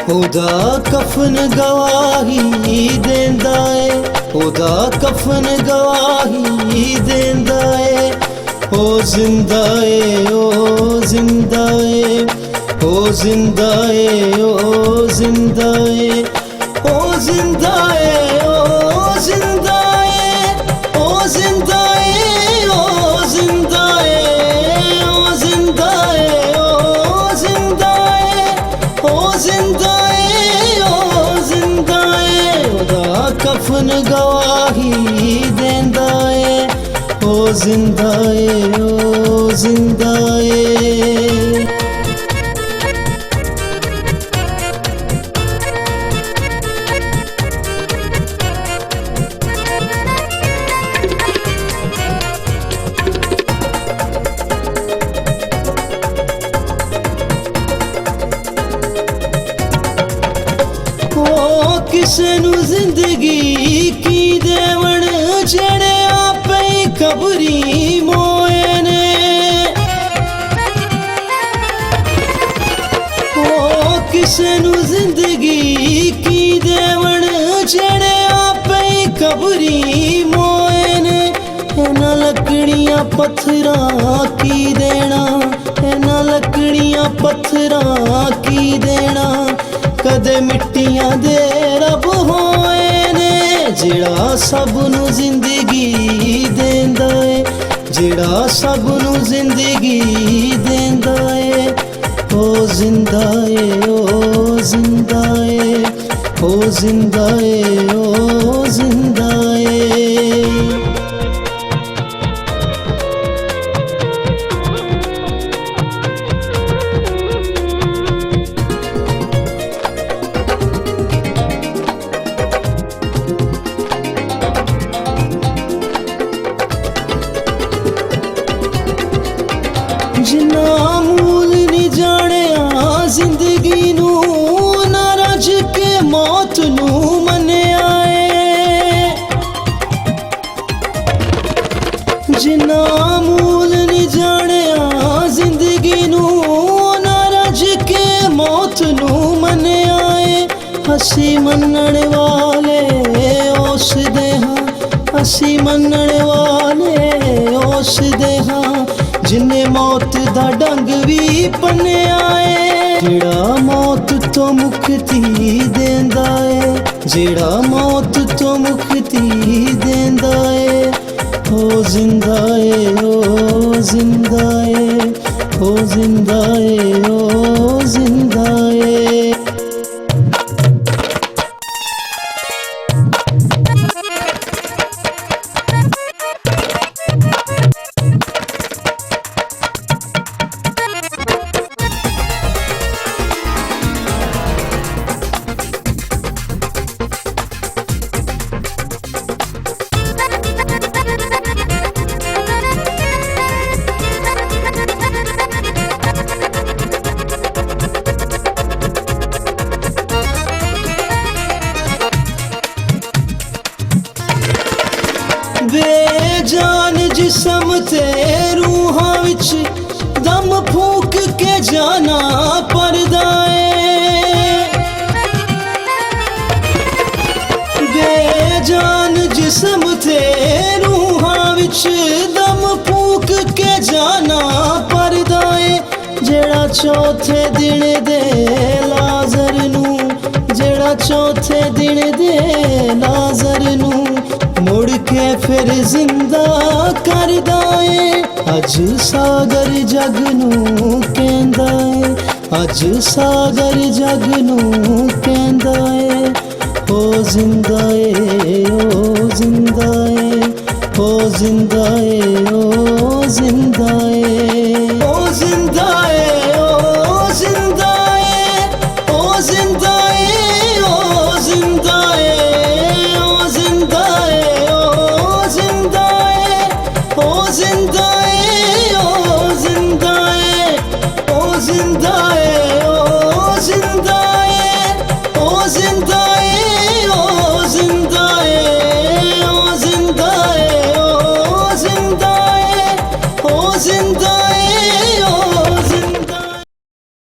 ओदा कफन गवाही देंदा है, ओदा कफन गवाही देंदा है। ओ जिंदा है, ओ जिंदा है, ओ जिंदा है, ओ जिंदा है, ओ जिंदा है, ओ जिंदा है, ओ जिंदा है, ओ जिंदा है, ओ जिंदा है, ओ जिंदा है, ओ जिंदा है, ओ जिंदा है। ओदा कफन गवाही देंदा है, ओ जिंदा है, ओ जिंदा है। किसे नू जिंदगी की देवण जेड़े आपे कबरी मोए ने। ओ किसे नू जिंदगी की देवण जेड़े आपे कबरी मोए ने। इन्हां लकड़ियां पत्थरां की देना, इन्हां लकड़ियां पत्थरां की देना। कदे मिट्टियां दे रब होए ने, जेड़ा सब नू जिंदगी देंदा है, जेड़ा सब नू जिंदगी देंदा है। ओ जिंदा है, ओ जिंदा है, ओ जिंदा है, ओ जिंदा है। जिन्ना मूल नहीं जानिया जिंदगी नू, ना रज के मौत नू मन्निया है। जिन्ना मूल नहीं जानिया जिंदगी नू, ना रज के मौत नू मन्निया है। हसी मनण वाले उस दे हां, हसी मनण वाले उस दे हां, जिन्ने मौत दा डंग भी पन्निया है। जेड़ा मौत तो मुक्ति देंदा है, जेड़ा मौत तो मुक्ति देंदा है। ओ जिंदा है, ओ जिंदा है, ओ जिंदा है, ओ जिंदा है। बेजान जिसम ते रूहां विच दम फूक के जाना परदा है। बेजान जिसम ते रूहां विच दम फूक के जाना परदा है। जेड़ा चौथे दिन दे लाज़र नू, जेड़ा चौथे दिन दे लाज़र नू मुड़ के फिर जिंदा करदा है। अज सागर जग नू कहंदा है, अज सागर जग नू कहंदा है। ओ जिंदा है, ओ जिंदा है, ओ जिंदा है, ओ जिंदा है, ओ जिंदा है, ओ जिंदा है, ओ जिंदा है, ओ जिंदा है, ओ जिंदा है, ओ जिंदा है, ओ जिंदा है, ओ जिंदा है, ओ जिंदा है।